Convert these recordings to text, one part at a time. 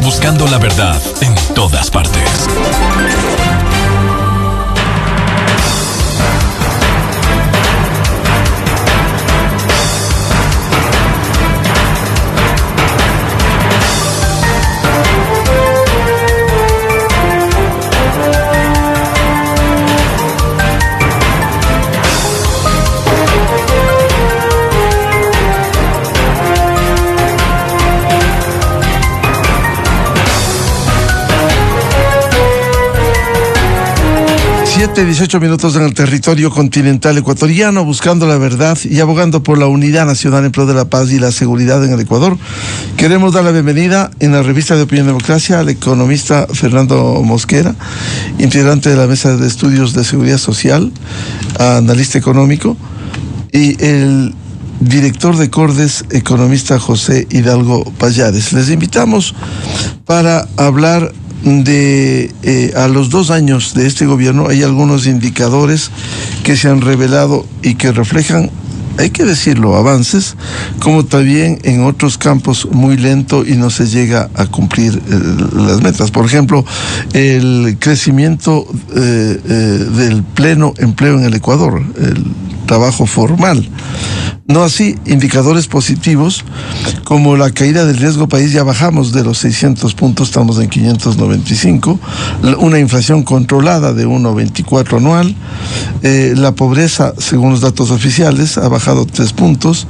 buscando la verdad en todas partes. Siete, 18 minutos en el territorio continental ecuatoriano, buscando la verdad y abogando por la unidad nacional en pro de la paz y la seguridad en el Ecuador. Queremos dar la bienvenida en la revista de Opinión Democracia al economista Fernando Mosquera, integrante de la Mesa de Estudios de Seguridad Social, analista económico, y el director de Cordes, economista José Hidalgo Pallares. Les invitamos para hablar de a los 2 años de este gobierno. Hay algunos indicadores que se han revelado y que reflejan, hay que decirlo, avances, como también en otros campos muy lento y no se llega a cumplir las metas. Por ejemplo, el crecimiento del pleno empleo en el Ecuador, el trabajo formal. No así indicadores positivos como la caída del riesgo país. Ya bajamos de los 600 puntos, estamos en 595, una inflación controlada de 1,24 anual, la pobreza, según los datos oficiales, ha bajado 3 puntos,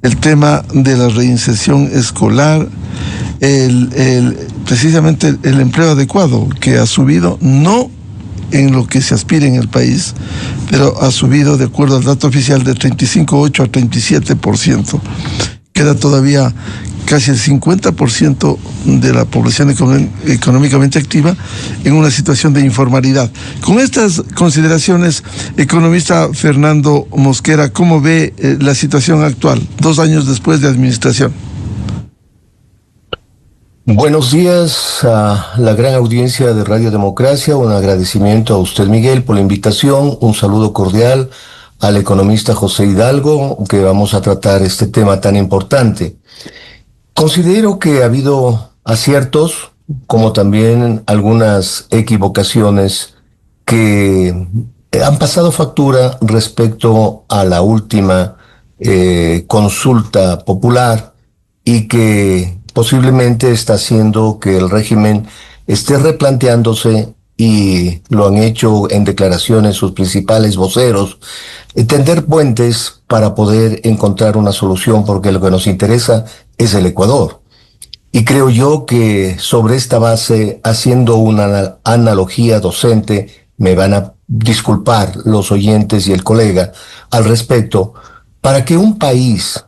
el tema de la reinserción escolar, precisamente el empleo adecuado, que ha subido, no en lo que se aspira en el país, pero ha subido, de acuerdo al dato oficial, de 35,8 a 37%. Queda todavía casi el 50% de la población económicamente activa en una situación de informalidad. Con estas consideraciones, economista Fernando Mosquera, ¿cómo ve la situación actual, 2 años después de administración? Buenos días a la gran audiencia de Radio Democracia. Un agradecimiento a usted, Miguel, por la invitación. Un saludo cordial al economista José Hidalgo, que vamos a tratar este tema tan importante. Considero que ha habido aciertos, como también algunas equivocaciones que han pasado factura respecto a la última consulta popular y que posiblemente está haciendo que el régimen esté replanteándose, y lo han hecho en declaraciones sus principales voceros, tender puentes para poder encontrar una solución, porque lo que nos interesa es el Ecuador. Y creo yo que sobre esta base, haciendo una analogía docente, me van a disculpar los oyentes y el colega al respecto, para que un país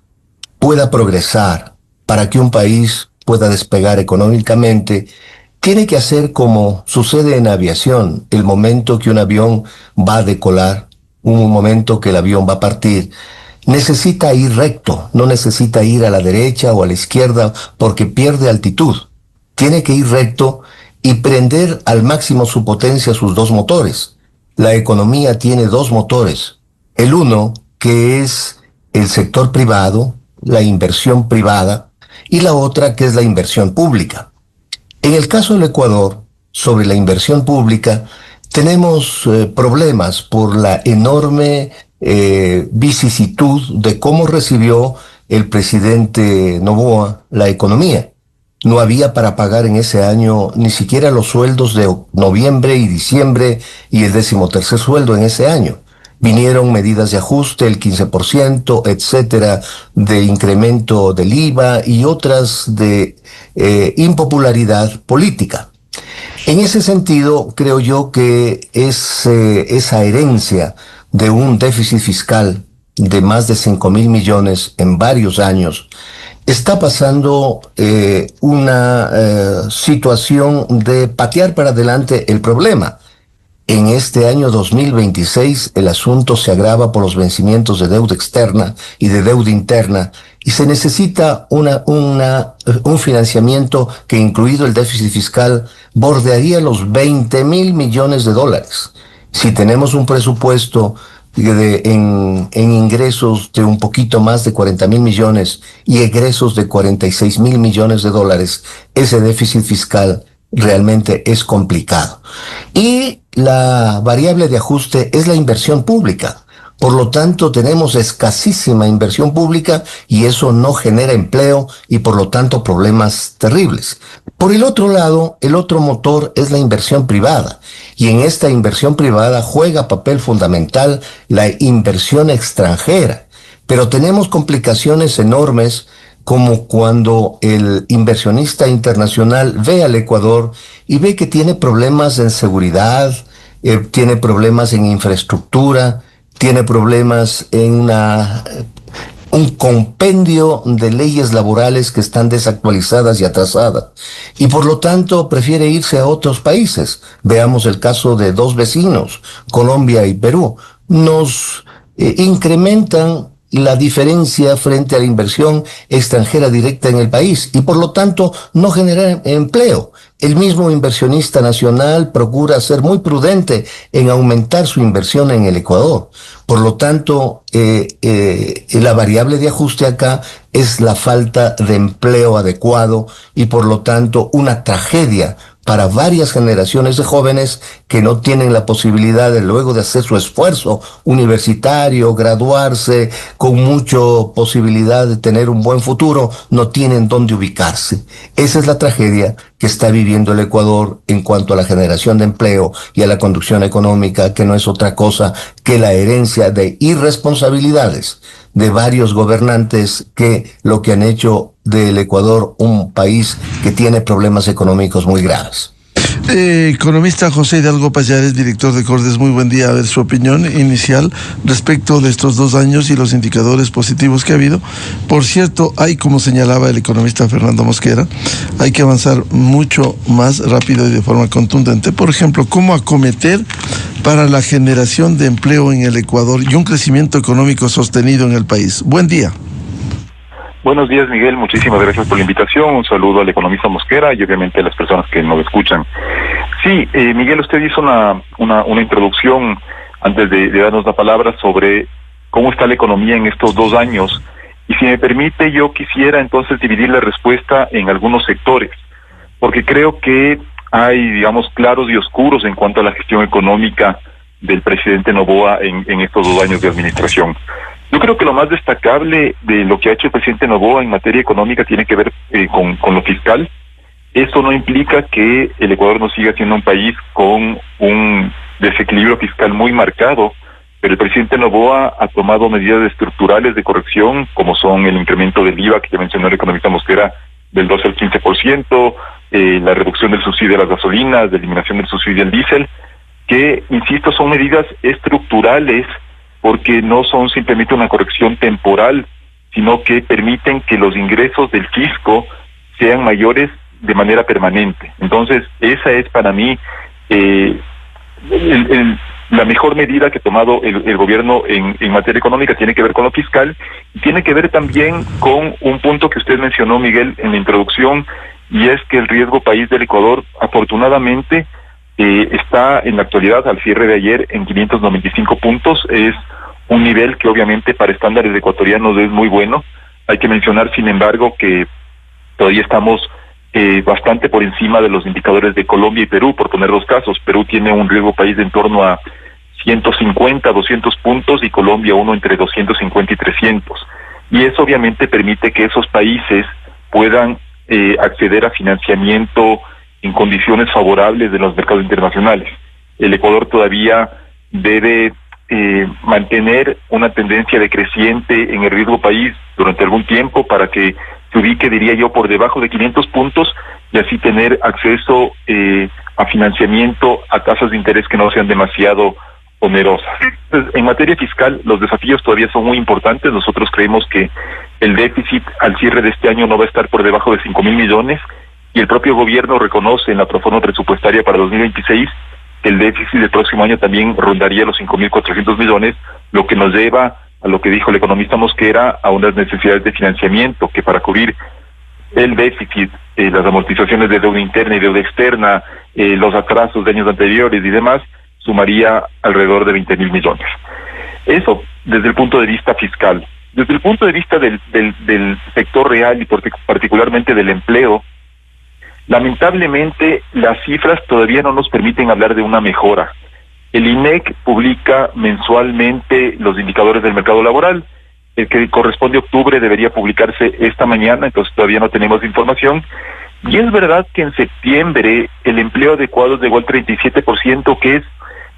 pueda progresar, para que un país pueda despegar económicamente, tiene que hacer como sucede en aviación. El momento que un avión va a decolar, un momento que el avión va a partir, necesita ir recto, no necesita ir a la derecha o a la izquierda porque pierde altitud. Tiene que ir recto y prender al máximo su potencia sus 2 motores. La economía tiene 2 motores. El uno, que es el sector privado, la inversión privada, y la otra, que es la inversión pública. En el caso del Ecuador, sobre la inversión pública, tenemos problemas por la enorme vicisitud de cómo recibió el presidente Noboa la economía. No había para pagar en ese año ni siquiera los sueldos de noviembre y diciembre y el 13º sueldo en ese año. Vinieron medidas de ajuste, el 15%, etcétera, de incremento del IVA y otras de impopularidad política. En ese sentido, creo yo que esa herencia de un déficit fiscal de más de 5.000 millones en varios años está pasando una situación de patear para adelante el problema. En este año 2026 el asunto se agrava por los vencimientos de deuda externa y de deuda interna, y se necesita un financiamiento que, incluido el déficit fiscal, bordearía los 20.000 millones de dólares. Si tenemos un presupuesto en ingresos de un poquito más de 40.000 millones y egresos de 46.000 millones de dólares, ese déficit fiscal realmente es complicado. Y la variable de ajuste es la inversión pública. Por lo tanto, tenemos escasísima inversión pública y eso no genera empleo y por lo tanto problemas terribles. Por el otro lado, el otro motor es la inversión privada y en esta inversión privada juega papel fundamental la inversión extranjera. Pero tenemos complicaciones enormes como cuando el inversionista internacional ve al Ecuador y ve que tiene problemas en seguridad, tiene problemas en infraestructura, tiene problemas en un compendio de leyes laborales que están desactualizadas y atrasadas. Y por lo tanto prefiere irse a otros países. Veamos el caso de dos vecinos, Colombia y Perú. Nos incrementan la diferencia frente a la inversión extranjera directa en el país y por lo tanto no genera empleo. El mismo inversionista nacional procura ser muy prudente en aumentar su inversión en el Ecuador. Por lo tanto, la variable de ajuste acá es la falta de empleo adecuado y por lo tanto una tragedia para varias generaciones de jóvenes que no tienen la posibilidad de luego de hacer su esfuerzo universitario, graduarse, con mucha posibilidad de tener un buen futuro, no tienen dónde ubicarse. Esa es la tragedia que está viviendo el Ecuador en cuanto a la generación de empleo y a la conducción económica, que no es otra cosa que la herencia de irresponsabilidades de varios gobernantes que lo que han hecho del Ecuador un país que tiene problemas económicos muy graves. Economista José Hidalgo Payares, director de Cordes, muy buen día. A ver su opinión inicial respecto de estos 2 años y los indicadores positivos que ha habido. Por cierto, hay, como señalaba el economista Fernando Mosquera, hay que avanzar mucho más rápido y de forma contundente. Por ejemplo, cómo acometer para la generación de empleo en el Ecuador y un crecimiento económico sostenido en el país. Buen día. Buenos días, Miguel. Muchísimas gracias por la invitación. Un saludo al economista Mosquera y obviamente a las personas que nos escuchan. Sí, Miguel, usted hizo una introducción antes de darnos la palabra sobre cómo está la economía en estos 2 años. Y si me permite, yo quisiera entonces dividir la respuesta en algunos sectores, porque creo que hay, digamos, claros y oscuros en cuanto a la gestión económica del presidente Noboa en estos 2 años de administración. Yo creo que lo más destacable de lo que ha hecho el presidente Noboa en materia económica tiene que ver con lo fiscal. Esto no implica que el Ecuador no siga siendo un país con un desequilibrio fiscal muy marcado, pero el presidente Noboa ha tomado medidas estructurales de corrección, como son el incremento del IVA, que ya mencionó el economista Mosquera, del 12 al 15%, la reducción del subsidio a las gasolinas, la eliminación del subsidio al diésel, que, insisto, son medidas estructurales porque no son simplemente una corrección temporal, sino que permiten que los ingresos del fisco sean mayores de manera permanente. Entonces, esa es para mí la mejor medida que ha tomado el gobierno en materia económica. Tiene que ver con lo fiscal y tiene que ver también con un punto que usted mencionó, Miguel, en la introducción, y es que el riesgo país del Ecuador, afortunadamente, está en la actualidad, al cierre de ayer, en 595 puntos. Es un nivel que obviamente para estándares ecuatorianos es muy bueno. Hay que mencionar, sin embargo, que todavía estamos bastante por encima de los indicadores de Colombia y Perú, por poner 2 casos. Perú tiene un riesgo país de en torno a 150, 200 puntos y Colombia uno entre 250 y 300. Y eso obviamente permite que esos países puedan acceder a financiamiento en condiciones favorables de los mercados internacionales. El Ecuador todavía debe mantener una tendencia decreciente en el riesgo país durante algún tiempo para que se ubique, diría yo, por debajo de 500 puntos y así tener acceso a financiamiento a tasas de interés que no sean demasiado onerosas. Entonces, en materia fiscal, los desafíos todavía son muy importantes. Nosotros creemos que el déficit al cierre de este año no va a estar por debajo de 5.000 millones y el propio gobierno reconoce en la proforma presupuestaria para 2026 que el déficit del próximo año también rondaría los 5.400 millones, lo que nos lleva a lo que dijo el economista Mosquera, a unas necesidades de financiamiento que para cubrir el déficit, las amortizaciones de deuda interna y deuda externa, los atrasos de años anteriores y demás, sumaría alrededor de 20.000 millones. Eso desde el punto de vista fiscal. Desde el punto de vista del sector real y particularmente del empleo, lamentablemente las cifras todavía no nos permiten hablar de una mejora. El INEC publica mensualmente los indicadores del mercado laboral. El que corresponde a octubre debería publicarse esta mañana, entonces todavía no tenemos información. Y es verdad que en septiembre el empleo adecuado llegó al 37%, que es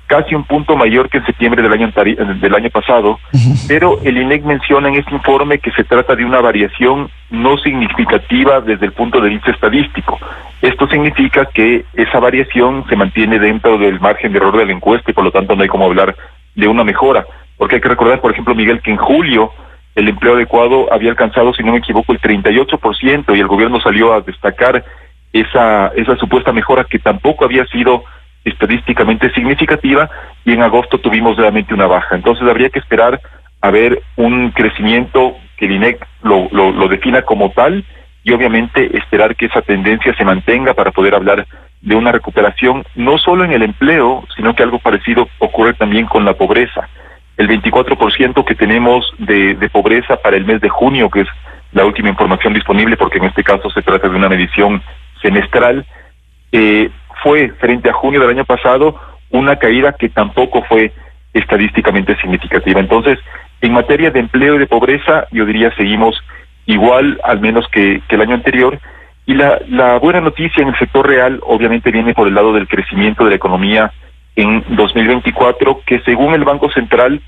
casi un punto mayor que en septiembre del año pasado, pero el INEC menciona en este informe que se trata de una variación no significativa desde el punto de vista estadístico. Esto significa que esa variación se mantiene dentro del margen de error de la encuesta y por lo tanto no hay como hablar de una mejora, porque hay que recordar, por ejemplo, Miguel, que en julio el empleo adecuado había alcanzado, si no me equivoco, el 38% y el gobierno salió a destacar esa supuesta mejora que tampoco había sido estadísticamente significativa, y en agosto tuvimos realmente una baja. Entonces habría que esperar a ver un crecimiento que el INEC lo defina como tal, y obviamente esperar que esa tendencia se mantenga para poder hablar de una recuperación no solo en el empleo, sino que algo parecido ocurre también con la pobreza. El 24% que tenemos de pobreza para el mes de junio, que es la última información disponible, porque en este caso se trata de una medición semestral, fue frente a junio del año pasado una caída que tampoco fue estadísticamente significativa. Entonces, en materia de empleo y de pobreza, yo diría seguimos igual, al menos que el año anterior, y la buena noticia en el sector real obviamente viene por el lado del crecimiento de la economía en 2024, que según el Banco Central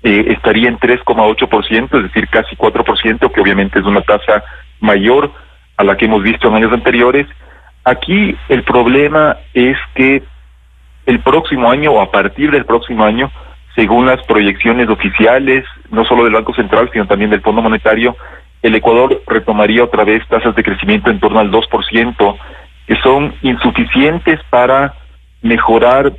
estaría en 3,8%, es decir, casi 4%, que obviamente es una tasa mayor a la que hemos visto en años anteriores. Aquí el problema es que el próximo año, o a partir del próximo año, según las proyecciones oficiales, no solo del Banco Central, sino también del Fondo Monetario, el Ecuador retomaría otra vez tasas de crecimiento en torno al 2%, que son insuficientes para mejorar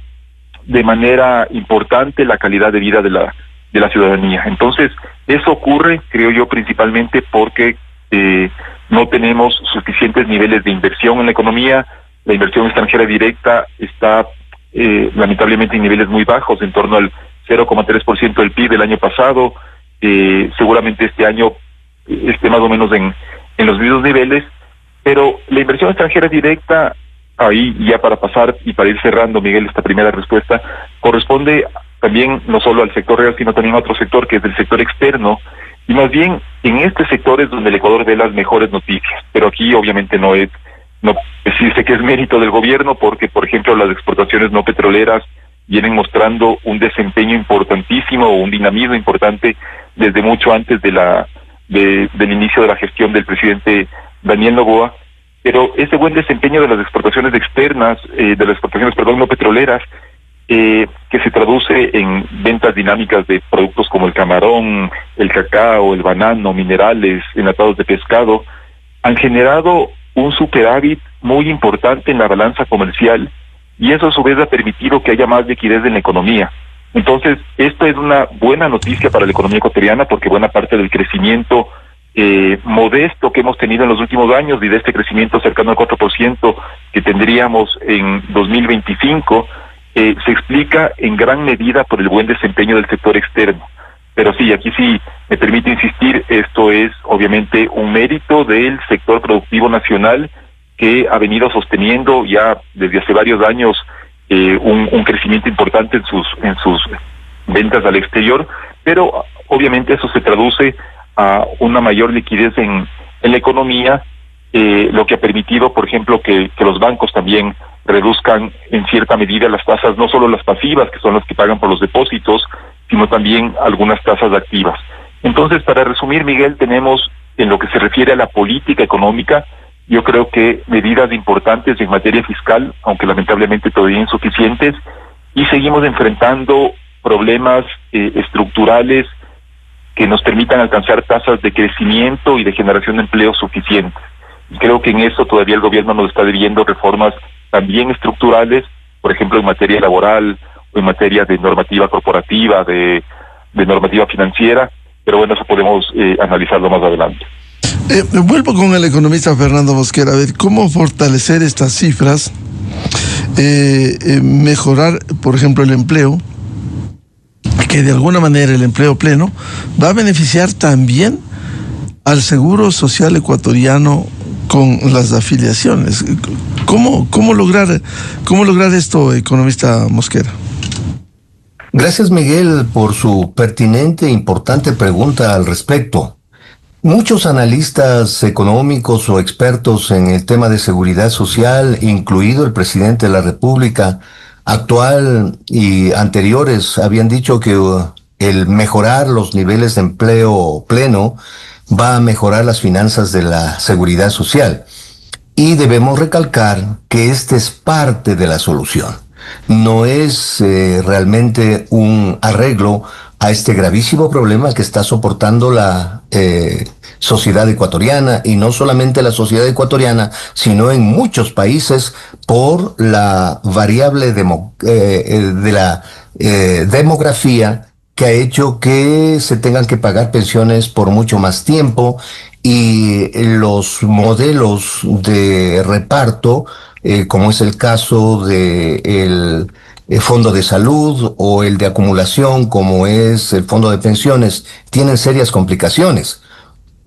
de manera importante la calidad de vida de la ciudadanía. Entonces, eso ocurre, creo yo, principalmente porque no tenemos suficientes niveles de inversión en la economía. La inversión extranjera directa está lamentablemente en niveles muy bajos, en torno al 0,3% del PIB del año pasado. Seguramente este año esté más o menos en los mismos niveles, pero la inversión extranjera directa, ahí ya para pasar y para ir cerrando, Miguel, esta primera respuesta, corresponde también no solo al sector real, sino también a otro sector, que es el sector externo, y más bien en este sector es donde el Ecuador ve las mejores noticias, pero aquí obviamente no decirse que es mérito del gobierno, porque por ejemplo las exportaciones no petroleras vienen mostrando un desempeño importantísimo o un dinamismo importante desde mucho antes del inicio de la gestión del presidente Daniel Noboa, pero ese buen desempeño de las exportaciones externas, no petroleras, que se traduce en ventas dinámicas de productos como el camarón, el cacao, el banano, minerales, enlatados de pescado, han generado un superávit muy importante en la balanza comercial, y eso a su vez ha permitido que haya más liquidez en la economía. Entonces, esto es una buena noticia para la economía ecuatoriana, porque buena parte del crecimiento modesto que hemos tenido en los últimos años, y de este crecimiento cercano al 4% que tendríamos en 2025, se explica en gran medida por el buen desempeño del sector externo. Pero sí, aquí sí me permite insistir, esto es obviamente un mérito del sector productivo nacional, que ha venido sosteniendo ya desde hace varios años un crecimiento importante en sus ventas al exterior, pero obviamente eso se traduce a una mayor liquidez en la economía, lo que ha permitido, por ejemplo, que los bancos también reduzcan en cierta medida las tasas, no solo las pasivas, que son las que pagan por los depósitos, sino también algunas tasas activas. Entonces, para resumir, Miguel, tenemos en lo que se refiere a la política económica, yo creo que medidas importantes en materia fiscal, aunque lamentablemente todavía insuficientes, y seguimos enfrentando problemas estructurales que nos permitan alcanzar tasas de crecimiento y de generación de empleo suficientes. Y creo que en eso todavía el gobierno nos está debiendo reformas también estructurales, por ejemplo en materia laboral o en materia de normativa corporativa, de normativa financiera, pero bueno, eso podemos analizarlo más adelante. Vuelvo con el economista Fernando Mosquera, a ver cómo fortalecer estas cifras, mejorar, por ejemplo, el empleo, que de alguna manera el empleo pleno va a beneficiar también al Seguro Social Ecuatoriano con las afiliaciones. ¿Cómo lograr esto, economista Mosquera? Gracias, Miguel, por su pertinente e importante pregunta al respecto. Muchos analistas económicos o expertos en el tema de seguridad social, incluido el presidente de la República actual y anteriores, habían dicho que el mejorar los niveles de empleo pleno va a mejorar las finanzas de la seguridad social. Y debemos recalcar que este es parte de la solución. No es realmente un arreglo a este gravísimo problema que está soportando la sociedad ecuatoriana, y no solamente la sociedad ecuatoriana, sino en muchos países, por la variable de la demografía, que ha hecho que se tengan que pagar pensiones por mucho más tiempo, y los modelos de reparto, como es el caso del fondo de salud o el de acumulación, como es el fondo de pensiones, tienen serias complicaciones.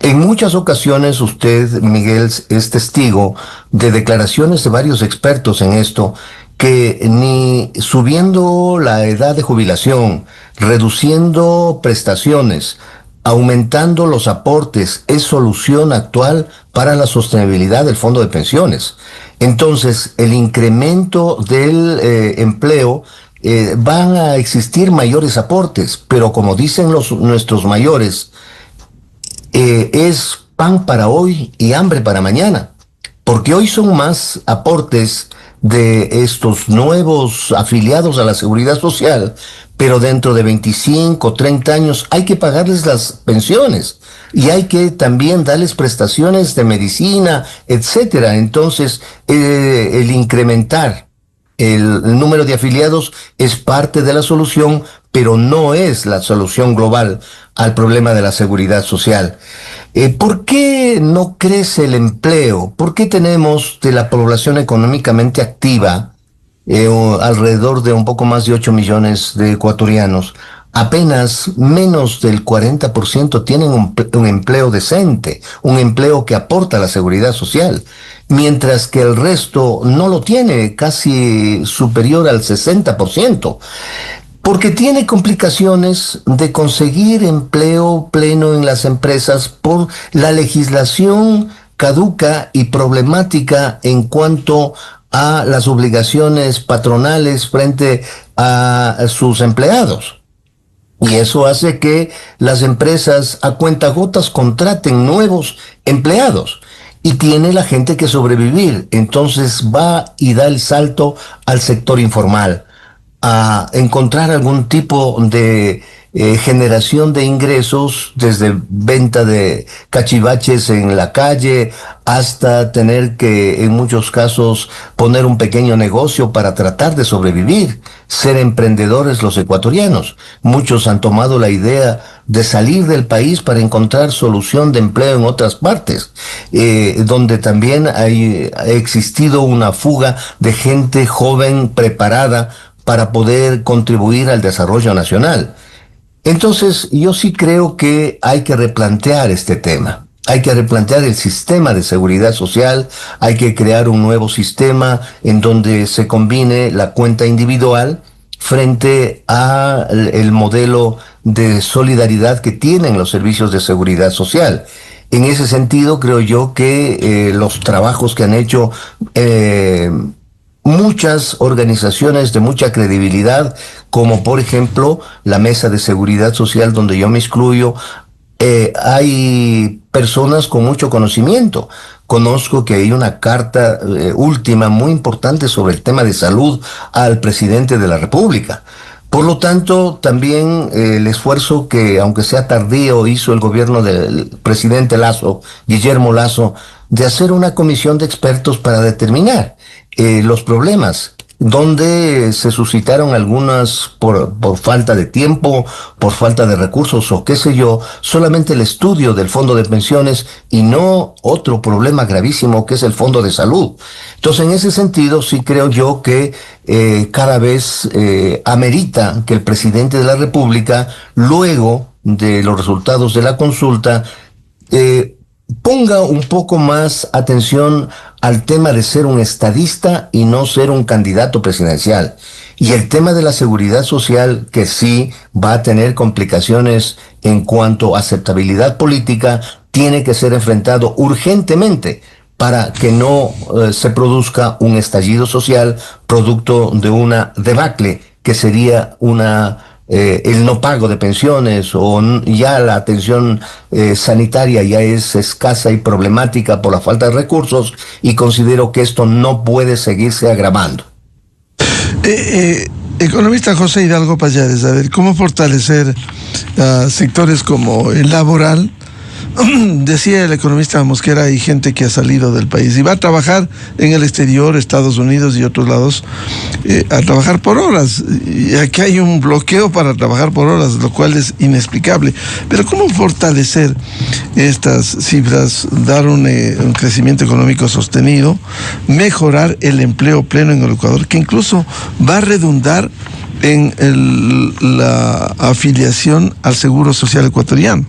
En muchas ocasiones usted, Miguel, es testigo de declaraciones de varios expertos en esto, que ni subiendo la edad de jubilación, reduciendo prestaciones, aumentando los aportes es solución actual para la sostenibilidad del fondo de pensiones. Entonces, el incremento del empleo, van a existir mayores aportes, pero como dicen nuestros mayores, es pan para hoy y hambre para mañana, porque hoy son más aportes de estos nuevos afiliados a la seguridad social, pero dentro de 25, 30 años hay que pagarles las pensiones y hay que también darles prestaciones de medicina, etcétera. Entonces, el incrementar el número de afiliados es parte de la solución, pero no es la solución global al problema de la seguridad social. ¿Por qué no crece el empleo? ¿Por qué tenemos de la población económicamente activa, alrededor de un poco más de 8 millones de ecuatorianos, apenas menos del 40% tienen un empleo decente, un empleo que aporta a la seguridad social, mientras que el resto no lo tiene, casi superior al 60%? Porque tiene complicaciones de conseguir empleo pleno en las empresas por la legislación caduca y problemática en cuanto a las obligaciones patronales frente a sus empleados. Y eso hace que las empresas a cuentagotas contraten nuevos empleados. Y tiene la gente que sobrevivir. Entonces va y da el salto al sector informal, a encontrar algún tipo de generación de ingresos, desde venta de cachivaches en la calle hasta tener que en muchos casos poner un pequeño negocio para tratar de sobrevivir, ser emprendedores los ecuatorianos. Muchos han tomado la idea de salir del país para encontrar solución de empleo en otras partes, donde también ha existido una fuga de gente joven preparada para poder contribuir al desarrollo nacional. Entonces, yo sí creo que hay que replantear este tema. Hay que replantear el sistema de seguridad social, hay que crear un nuevo sistema en donde se combine la cuenta individual frente a el modelo de solidaridad que tienen los servicios de seguridad social. En ese sentido, creo yo que los trabajos que han hecho muchas organizaciones de mucha credibilidad, como por ejemplo la Mesa de Seguridad Social, donde yo me excluyo, hay personas con mucho conocimiento. Conozco que hay una carta última muy importante sobre el tema de salud al presidente de la República. Por lo tanto, también el esfuerzo que, aunque sea tardío, hizo el gobierno del presidente Lasso, Guillermo Lasso, de hacer una comisión de expertos para determinar los problemas donde se suscitaron algunas por falta de tiempo, por falta de recursos o qué sé yo, solamente el estudio del fondo de pensiones y no otro problema gravísimo que es el fondo de salud. Entonces, en ese sentido, sí creo yo que cada vez amerita que el presidente de la República, luego de los resultados de la consulta, ponga un poco más atención al tema de ser un estadista y no ser un candidato presidencial. Y el tema de la seguridad social, que sí va a tener complicaciones en cuanto a aceptabilidad política, tiene que ser enfrentado urgentemente para que no se produzca un estallido social producto de una debacle que sería el no pago de pensiones o ya la atención sanitaria ya es escasa y problemática por la falta de recursos, y considero que esto no puede seguirse agravando. Economista José Hidalgo Pallares, a ver, ¿cómo fortalecer sectores como el laboral? Decía el economista Mosquera, hay gente que ha salido del país y va a trabajar en el exterior, Estados Unidos y otros lados, a trabajar por horas. Y aquí hay un bloqueo para trabajar por horas, lo cual es inexplicable. Pero ¿cómo fortalecer estas cifras, dar un crecimiento económico sostenido, mejorar el empleo pleno en el Ecuador, que incluso va a redundar en la afiliación al Seguro Social ecuatoriano?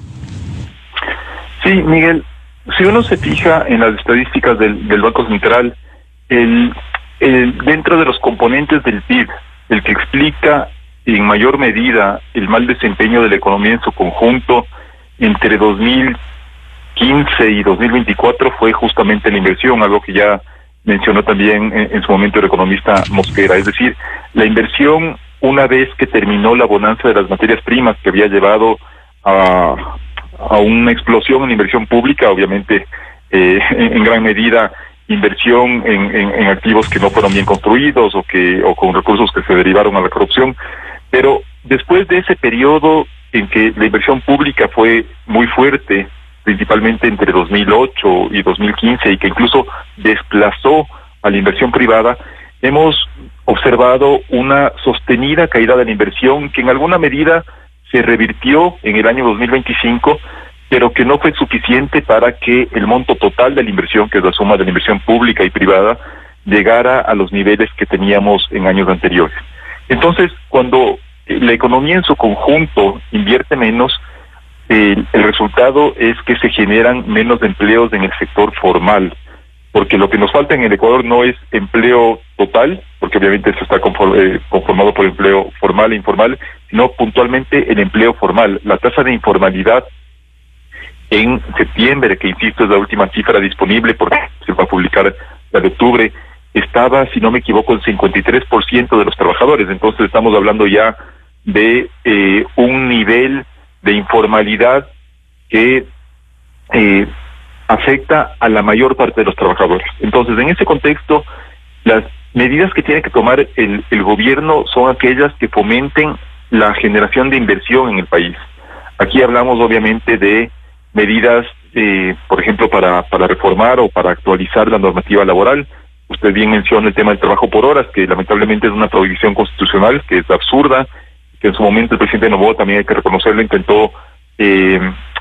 Sí, Miguel, si uno se fija en las estadísticas del Banco Central, dentro de los componentes del PIB, el que explica en mayor medida el mal desempeño de la economía en su conjunto entre 2015 y 2024 fue justamente la inversión, algo que ya mencionó también en su momento el economista Mosquera. Es decir, la inversión, una vez que terminó la bonanza de las materias primas que había llevado a una explosión en la inversión pública, obviamente en gran medida inversión en activos que no fueron bien construidos o con recursos que se derivaron a la corrupción, pero después de ese periodo en que la inversión pública fue muy fuerte, principalmente entre 2008 y 2015, y que incluso desplazó a la inversión privada, hemos observado una sostenida caída de la inversión que en alguna medida se revirtió en el año 2025, pero que no fue suficiente para que el monto total de la inversión, que es la suma de la inversión pública y privada, llegara a los niveles que teníamos en años anteriores. Entonces, cuando la economía en su conjunto invierte menos, el resultado es que se generan menos empleos en el sector formal, porque lo que nos falta en el Ecuador no es empleo total, porque obviamente eso está conformado por empleo formal e informal, sino puntualmente el empleo formal. La tasa de informalidad en septiembre, que insisto es la última cifra disponible porque se va a publicar la de octubre, estaba, si no me equivoco, en 53% de los trabajadores. Entonces estamos hablando ya de un nivel de informalidad que afecta a la mayor parte de los trabajadores. Entonces, en ese contexto, las medidas que tiene que tomar el gobierno son aquellas que fomenten la generación de inversión en el país. Aquí hablamos obviamente de medidas, por ejemplo, para reformar o para actualizar la normativa laboral. Usted bien menciona el tema del trabajo por horas, que lamentablemente es una prohibición constitucional, que es absurda, que en su momento el presidente Noboa, también hay que reconocerlo, intentó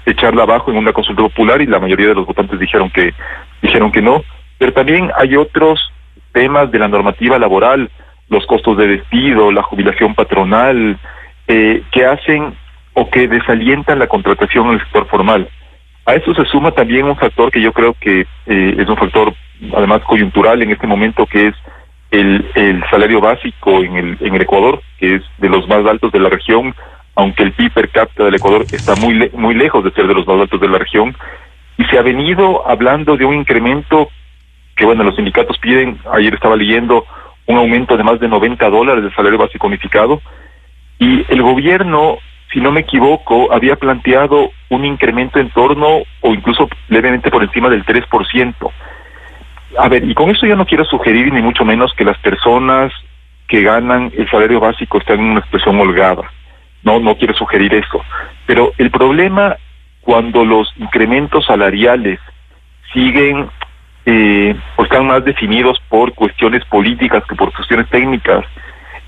echarla abajo en una consulta popular y la mayoría de los votantes dijeron que no. Pero también hay otros temas de la normativa laboral, los costos de despido, la jubilación patronal, que hacen o que desalientan la contratación en el sector formal. A eso se suma también un factor que yo creo que es un factor además coyuntural en este momento, que es el salario básico en el Ecuador, que es de los más altos de la región, aunque el PIB per cápita del Ecuador está muy lejos de ser de los más altos de la región, y se ha venido hablando de un incremento que, bueno, los sindicatos piden, ayer estaba leyendo, un aumento de más de $90 del salario básico unificado, y el gobierno, si no me equivoco, había planteado un incremento en torno o incluso levemente por encima del 3%. A ver, y con esto yo no quiero sugerir ni mucho menos que las personas que ganan el salario básico están en una situación holgada. No quiero sugerir eso. Pero el problema, cuando los incrementos salariales siguen o están más definidos por cuestiones políticas que por cuestiones técnicas,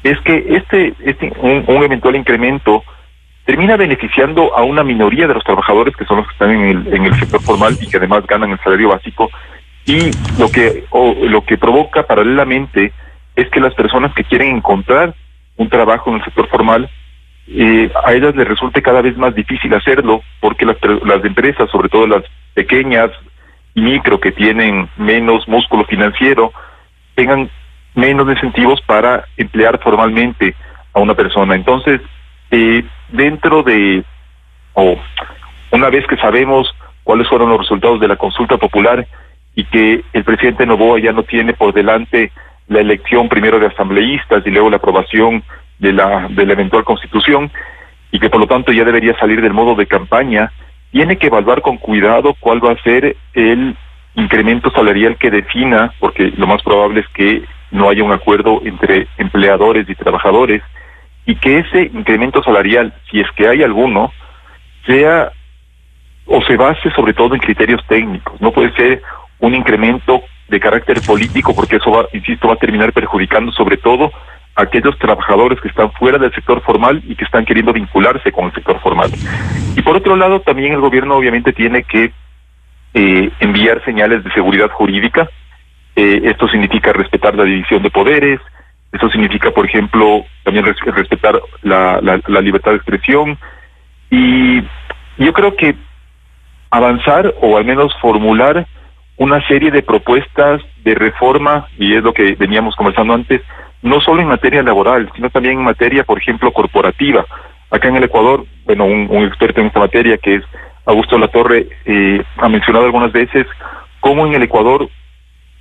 es que un eventual incremento termina beneficiando a una minoría de los trabajadores, que son los que están en el sector formal y que además ganan el salario básico, y lo que provoca paralelamente es que las personas que quieren encontrar un trabajo en el sector formal, a ellas les resulte cada vez más difícil hacerlo, porque las empresas, sobre todo las pequeñas y micro, que tienen menos músculo financiero, tengan menos incentivos para emplear formalmente a una persona. Entonces, una vez que sabemos cuáles fueron los resultados de la consulta popular y que el presidente Noboa ya no tiene por delante la elección primero de asambleístas y luego la aprobación de la eventual constitución, y que por lo tanto ya debería salir del modo de campaña, tiene que evaluar con cuidado cuál va a ser el incremento salarial que defina, porque lo más probable es que no haya un acuerdo entre empleadores y trabajadores, y que ese incremento salarial, si es que hay alguno, sea o se base sobre todo en criterios técnicos. No puede ser un incremento de carácter político, porque eso va a terminar perjudicando sobre todo a aquellos trabajadores que están fuera del sector formal y que están queriendo vincularse con el sector formal. Y por otro lado, también el gobierno obviamente tiene que enviar señales de seguridad jurídica. Esto significa respetar la división de poderes. Eso significa, por ejemplo, también respetar la libertad de expresión. Y yo creo que avanzar, o al menos formular una serie de propuestas de reforma, y es lo que veníamos conversando antes, no solo en materia laboral, sino también en materia, por ejemplo, corporativa. Acá en el Ecuador, bueno, un experto en esta materia, que es Augusto Latorre, ha mencionado algunas veces cómo en el Ecuador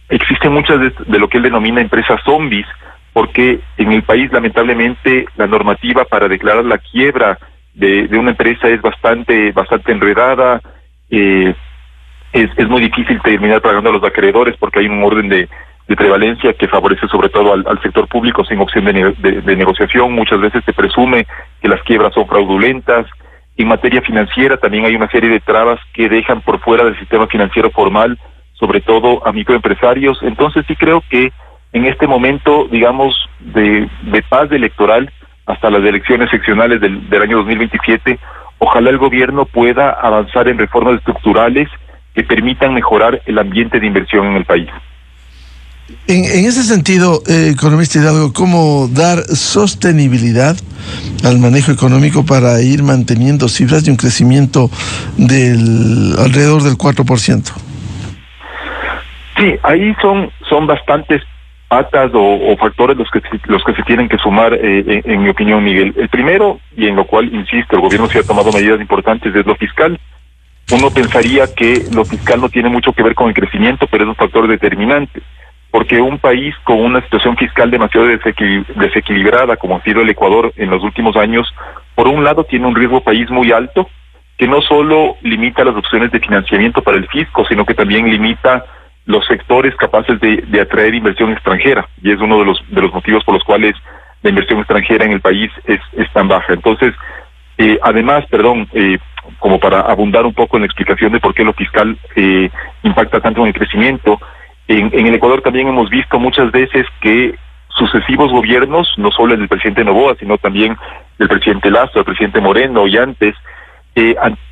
existen muchas de lo que él denomina empresas zombies, porque en el país, lamentablemente, la normativa para declarar la quiebra de una empresa es bastante enredada. Es muy difícil terminar pagando a los acreedores, porque hay un orden de prevalencia que favorece sobre todo al sector público sin opción de negociación. Muchas veces se presume que las quiebras son fraudulentas. En materia financiera también hay una serie de trabas que dejan por fuera del sistema financiero formal, sobre todo a microempresarios. Entonces sí creo que en este momento, digamos, de paz electoral hasta las elecciones seccionales del año 2027, ojalá el gobierno pueda avanzar en reformas estructurales que permitan mejorar el ambiente de inversión en el país. En ese sentido, economista Hidalgo, ¿cómo dar sostenibilidad al manejo económico para ir manteniendo cifras de un crecimiento alrededor del 4%? Sí, ahí son bastantes patas o factores los que se tienen que sumar, en mi opinión, Miguel. El primero, y en lo cual, insisto, el gobierno sí ha tomado medidas importantes, es lo fiscal. Uno pensaría que lo fiscal no tiene mucho que ver con el crecimiento, pero es un factor determinante, porque un país con una situación fiscal demasiado desequilibrada, como ha sido el Ecuador en los últimos años, por un lado tiene un riesgo país muy alto, que no solo limita las opciones de financiamiento para el fisco, sino que también limita los sectores capaces de atraer inversión extranjera, y es uno de los motivos por los cuales la inversión extranjera en el país es tan baja. Entonces, además, como para abundar un poco en la explicación de por qué lo fiscal impacta tanto en el crecimiento, en el Ecuador también hemos visto muchas veces que sucesivos gobiernos, no solo el del presidente Noboa, sino también del presidente Lazo, del presidente Moreno y antes,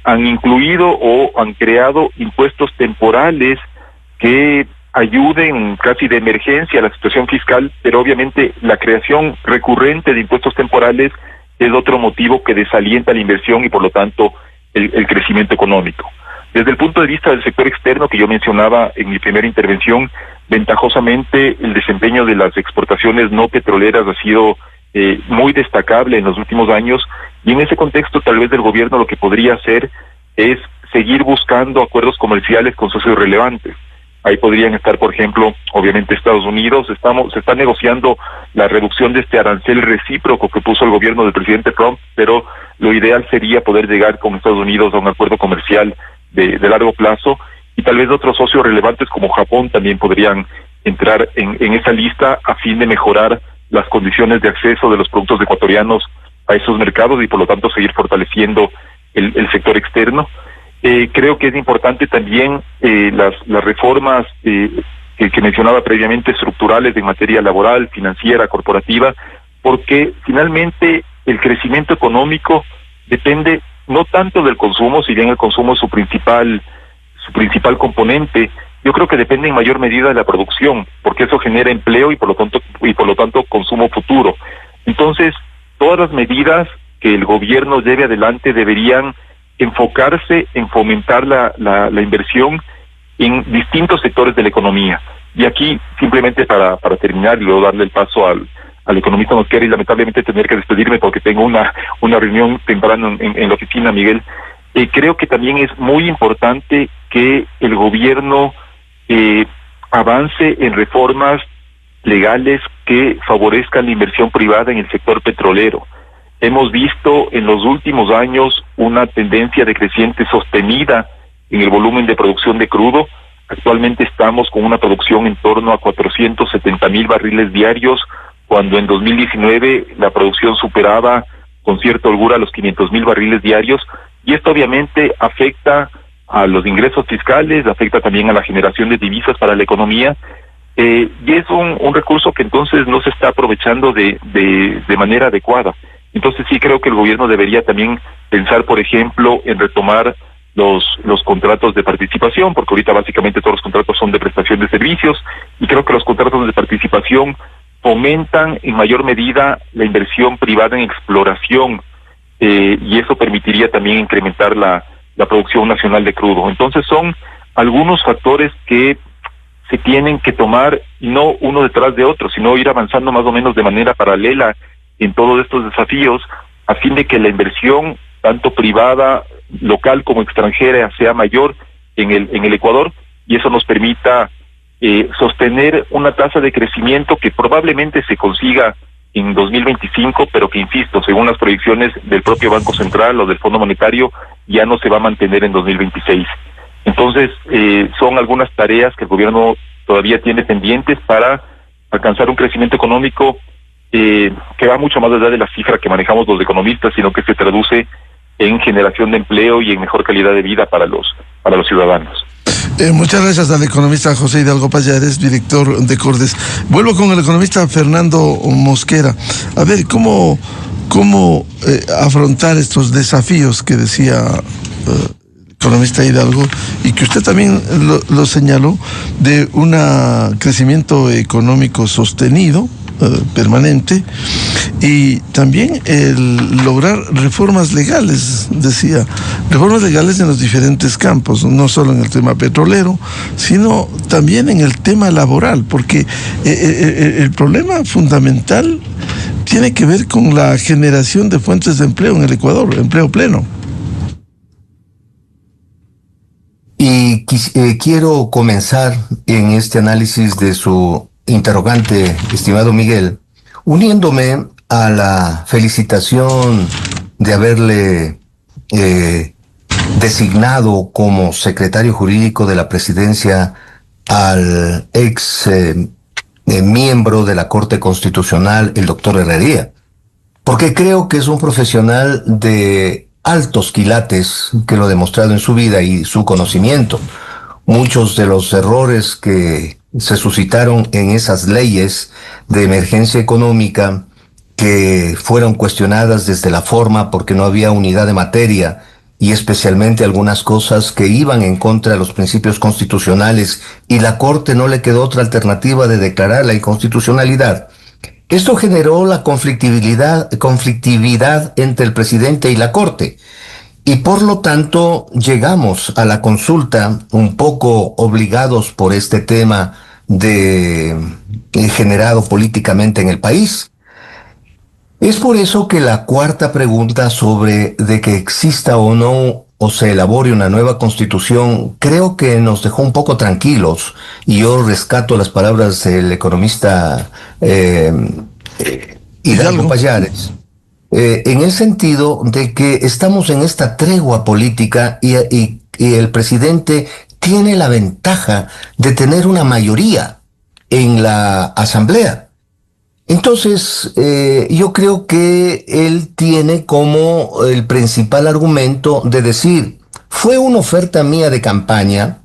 han incluido o han creado impuestos temporales que ayuden casi de emergencia a la situación fiscal, pero obviamente la creación recurrente de impuestos temporales es otro motivo que desalienta la inversión y por lo tanto el crecimiento económico. Desde el punto de vista del sector externo que yo mencionaba en mi primera intervención, ventajosamente el desempeño de las exportaciones no petroleras ha sido muy destacable en los últimos años, y en ese contexto tal vez el gobierno lo que podría hacer es seguir buscando acuerdos comerciales con socios relevantes. Ahí podrían estar, por ejemplo, obviamente Estados Unidos. Se está negociando la reducción de este arancel recíproco que puso el gobierno del presidente Trump, pero lo ideal sería poder llegar con Estados Unidos a un acuerdo comercial de largo plazo, y tal vez otros socios relevantes como Japón también podrían entrar en esa lista a fin de mejorar las condiciones de acceso de los productos ecuatorianos a esos mercados y por lo tanto seguir fortaleciendo el sector externo. Creo que es importante también las reformas que mencionaba previamente, estructurales en materia laboral, financiera, corporativa, porque finalmente el crecimiento económico depende no tanto del consumo, si bien el consumo es su principal componente. Yo creo que depende en mayor medida de la producción, porque eso genera empleo y por lo tanto consumo futuro. Entonces, todas las medidas que el gobierno lleve adelante deberían enfocarse en fomentar la inversión en distintos sectores de la economía. Y aquí, simplemente para terminar y luego darle el paso al economista Mosquera, y lamentablemente tener que despedirme porque tengo una reunión temprano en la oficina, Miguel, creo que también es muy importante que el gobierno avance en reformas legales que favorezcan la inversión privada en el sector petrolero. Hemos visto en los últimos años una tendencia decreciente sostenida en el volumen de producción de crudo. Actualmente estamos con una producción en torno a 470,000 barriles diarios, cuando en 2019 la producción superaba con cierta holgura los 500,000 barriles diarios, y esto obviamente afecta a los ingresos fiscales, afecta también a la generación de divisas para la economía, y es un recurso que entonces no se está aprovechando de manera adecuada. Entonces sí creo que el gobierno debería también pensar, por ejemplo, en retomar los contratos de participación, porque ahorita básicamente todos los contratos son de prestación de servicios, y creo que los contratos de participación fomentan en mayor medida la inversión privada en exploración, y eso permitiría también incrementar la producción nacional de crudo. Entonces son algunos factores que se tienen que tomar, no uno detrás de otro, sino ir avanzando más o menos de manera paralela en todos estos desafíos, a fin de que la inversión, tanto privada, local como extranjera, sea mayor en el Ecuador, y eso nos permita sostener una tasa de crecimiento que probablemente se consiga en 2025, pero que, insisto, según las proyecciones del propio Banco Central o del Fondo Monetario, ya no se va a mantener en 2026. Entonces, son algunas tareas que el gobierno todavía tiene pendientes para alcanzar un crecimiento económico que va mucho más allá de la cifra que manejamos los economistas, sino que se traduce en generación de empleo y en mejor calidad de vida para los ciudadanos. Muchas gracias al economista José Hidalgo Pallares, director de Cordes. Vuelvo con el economista Fernando Mosquera. A ver, ¿cómo afrontar estos desafíos que decía el economista Hidalgo, y que usted también lo señaló, de un crecimiento económico sostenido, permanente, y también el lograr reformas legales, decía, reformas legales en los diferentes campos, no solo en el tema petrolero, sino también en el tema laboral, porque el problema fundamental tiene que ver con la generación de fuentes de empleo en el Ecuador, empleo pleno. Y quiero comenzar en este análisis de su interrogante, estimado Miguel, uniéndome a la felicitación de haberle designado como secretario jurídico de la presidencia al ex miembro de la Corte Constitucional, el doctor Herrería, porque creo que es un profesional de altos quilates, que lo ha demostrado en su vida y su conocimiento. Muchos de los errores que se suscitaron en esas leyes de emergencia económica, que fueron cuestionadas desde la forma porque no había unidad de materia, y especialmente algunas cosas que iban en contra de los principios constitucionales, y la Corte no le quedó otra alternativa de declarar la inconstitucionalidad. Esto generó la conflictividad entre el presidente y la Corte. Y por lo tanto llegamos a la consulta un poco obligados por este tema generado políticamente en el país. Es por eso que la cuarta pregunta sobre de que exista o no o se elabore una nueva constitución, creo que nos dejó un poco tranquilos, y yo rescato las palabras del economista Hidalgo Pallares, en el sentido de que estamos en esta tregua política y el presidente tiene la ventaja de tener una mayoría en la Asamblea. Entonces, yo creo que él tiene como el principal argumento de decir, fue una oferta mía de campaña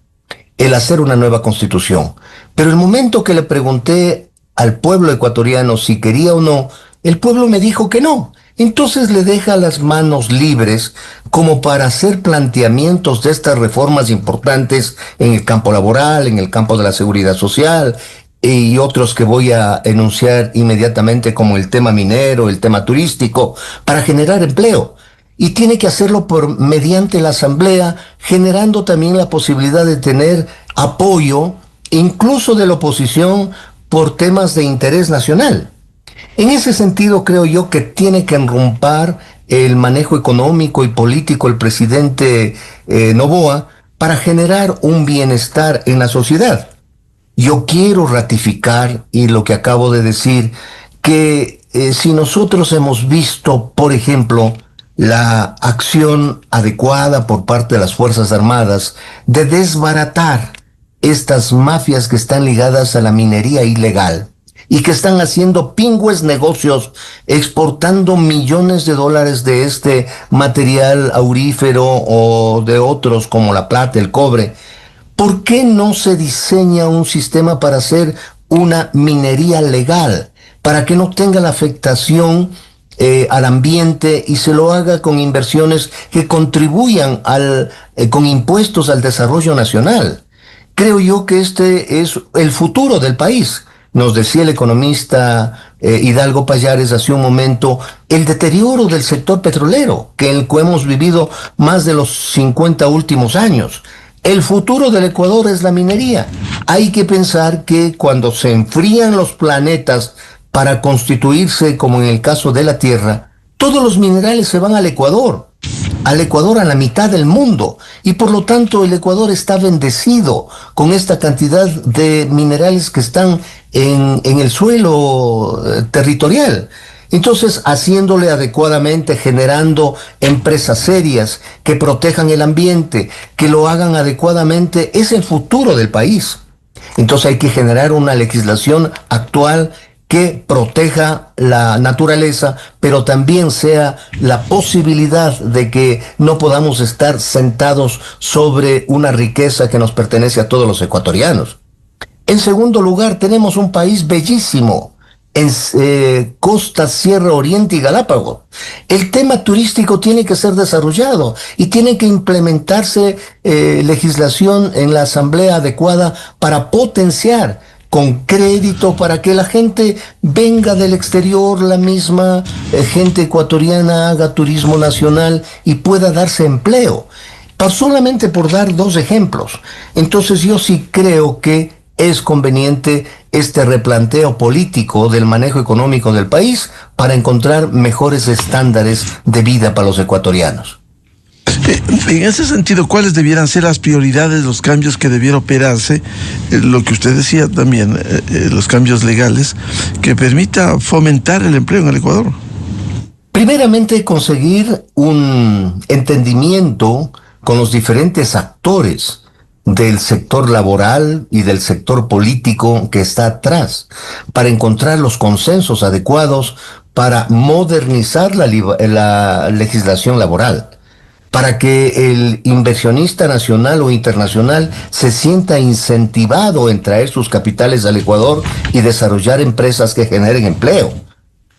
el hacer una nueva constitución. Pero el momento que le pregunté al pueblo ecuatoriano si quería o no, el pueblo me dijo que no. Entonces le deja las manos libres como para hacer planteamientos de estas reformas importantes en el campo laboral, en el campo de la seguridad social y otros que voy a enunciar inmediatamente, como el tema minero, el tema turístico, para generar empleo. Y tiene que hacerlo mediante la asamblea, generando también la posibilidad de tener apoyo, incluso de la oposición, por temas de interés nacional. En ese sentido, creo yo que tiene que enrumpar el manejo económico y político el presidente Noboa para generar un bienestar en la sociedad. Yo quiero ratificar, y lo que acabo de decir, que si nosotros hemos visto, por ejemplo, la acción adecuada por parte de las Fuerzas Armadas de desbaratar estas mafias que están ligadas a la minería ilegal y que están haciendo pingües negocios exportando millones de dólares de este material aurífero o de otros como la plata, el cobre, ¿por qué no se diseña un sistema para hacer una minería legal? Para que no tenga la afectación al ambiente y se lo haga con inversiones que contribuyan con impuestos al desarrollo nacional. Creo yo que este es el futuro del país. Nos decía el economista Hidalgo Payares hace un momento, el deterioro del sector petrolero, que hemos vivido más de los 50 últimos años. El futuro del Ecuador es la minería. Hay que pensar que cuando se enfrían los planetas para constituirse, como en el caso de la Tierra, todos los minerales se van al Ecuador, a la mitad del mundo, y por lo tanto el Ecuador está bendecido con esta cantidad de minerales que están en el suelo territorial. Entonces, haciéndole adecuadamente, generando empresas serias que protejan el ambiente, que lo hagan adecuadamente, es el futuro del país. Entonces hay que generar una legislación actual que proteja la naturaleza, pero también sea la posibilidad de que no podamos estar sentados sobre una riqueza que nos pertenece a todos los ecuatorianos. En segundo lugar, tenemos un país bellísimo, en costa, sierra, oriente y Galápagos. El tema turístico tiene que ser desarrollado y tiene que implementarse legislación en la asamblea adecuada para potenciar con crédito para que la gente venga del exterior, la misma gente ecuatoriana haga turismo nacional y pueda darse empleo. Solamente por dar dos ejemplos. Entonces yo sí creo que es conveniente este replanteo político del manejo económico del país para encontrar mejores estándares de vida para los ecuatorianos. En ese sentido, ¿cuáles debieran ser las prioridades, los cambios que debiera operarse? Lo que usted decía también, los cambios legales, que permita fomentar el empleo en el Ecuador. Primeramente, conseguir un entendimiento con los diferentes actores del sector laboral y del sector político que está atrás, para encontrar los consensos adecuados para modernizar la legislación laboral, para que el inversionista nacional o internacional se sienta incentivado en traer sus capitales al Ecuador y desarrollar empresas que generen empleo.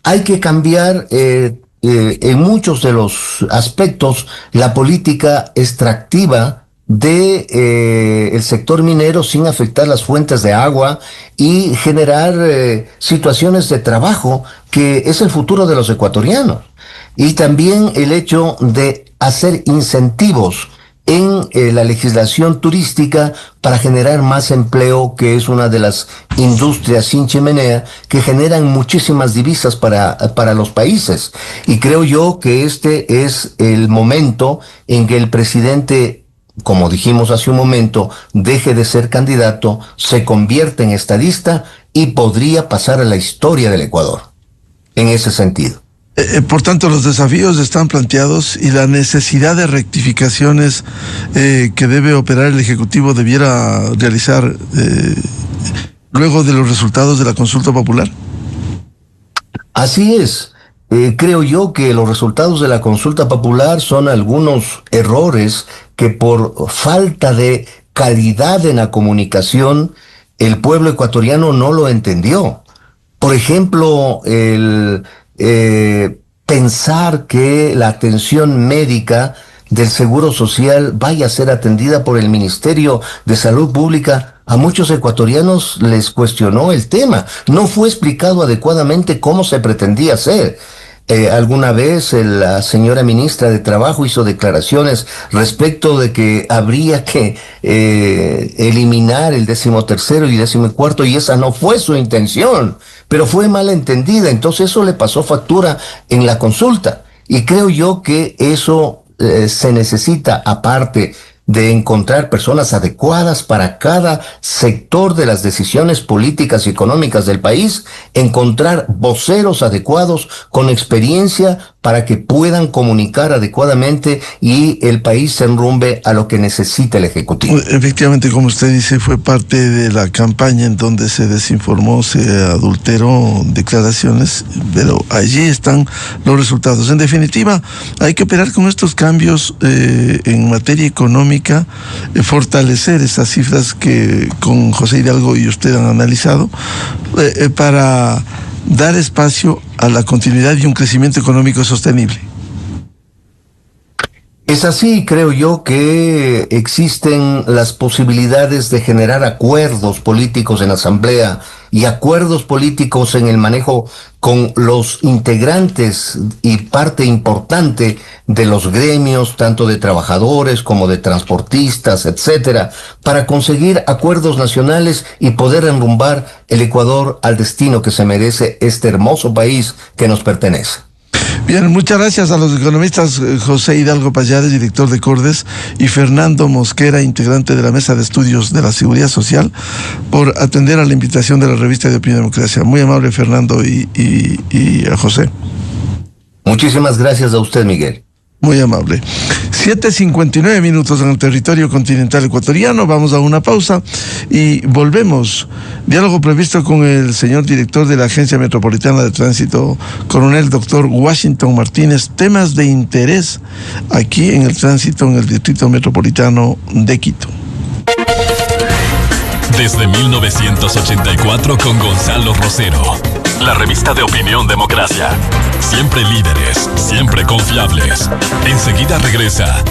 Hay que cambiar en muchos de los aspectos la política extractiva el sector minero sin afectar las fuentes de agua y generar situaciones de trabajo que es el futuro de los ecuatorianos. Y también el hecho de hacer incentivos en la legislación turística para generar más empleo, que es una de las industrias sin chimenea que generan muchísimas divisas para los países. Y creo yo que este es el momento en que el presidente, como dijimos hace un momento, deje de ser candidato, se convierte en estadista y podría pasar a la historia del Ecuador, en ese sentido. Por tanto, los desafíos están planteados y la necesidad de rectificaciones que debe operar el Ejecutivo debiera realizar luego de los resultados de la consulta popular. Así es. creo yo que los resultados de la consulta popular son algunos errores que por falta de calidad en la comunicación el pueblo ecuatoriano no lo entendió. Por ejemplo, el pensar que la atención médica del Seguro Social vaya a ser atendida por el Ministerio de Salud Pública, a muchos ecuatorianos les cuestionó el tema. No fue explicado adecuadamente cómo se pretendía hacer. Alguna vez la señora ministra de Trabajo hizo declaraciones respecto de que habría que eliminar el 13º y 14º, y esa no fue su intención, pero fue mal entendida. Entonces eso le pasó factura en la consulta, y creo yo que eso se necesita, aparte de encontrar personas adecuadas para cada sector de las decisiones políticas y económicas del país, encontrar voceros adecuados con experiencia para que puedan comunicar adecuadamente y el país se enrumbe a lo que necesita el Ejecutivo. Efectivamente, como usted dice, fue parte de la campaña en donde se desinformó, se adulteró declaraciones, pero allí están los resultados. En definitiva, hay que operar con estos cambios en materia económica, fortalecer esas cifras que con José Hidalgo y usted han analizado, para dar espacio a la continuidad y un crecimiento económico sostenible. Es así, creo yo que existen las posibilidades de generar acuerdos políticos en la Asamblea y acuerdos políticos en el manejo con los integrantes y parte importante de los gremios, tanto de trabajadores como de transportistas, etcétera, para conseguir acuerdos nacionales y poder enrumbar el Ecuador al destino que se merece este hermoso país que nos pertenece. Bien, muchas gracias a los economistas José Hidalgo Pallares, director de Cordes, y Fernando Mosquera, integrante de la Mesa de Estudios de la Seguridad Social, por atender a la invitación de la revista de Opinión y Democracia. Muy amable, Fernando, y a José. Muchísimas gracias a usted, Miguel. Muy amable. 7:59 en el territorio continental ecuatoriano. Vamos a una pausa y volvemos. Diálogo previsto con el señor director de la Agencia Metropolitana de Tránsito, coronel doctor Washington Martínez. Temas de interés aquí en el tránsito en el Distrito Metropolitano de Quito. Desde 1984 con Gonzalo Rosero. La revista de Opinión Democracia. Siempre líderes, siempre confiables. Enseguida regresa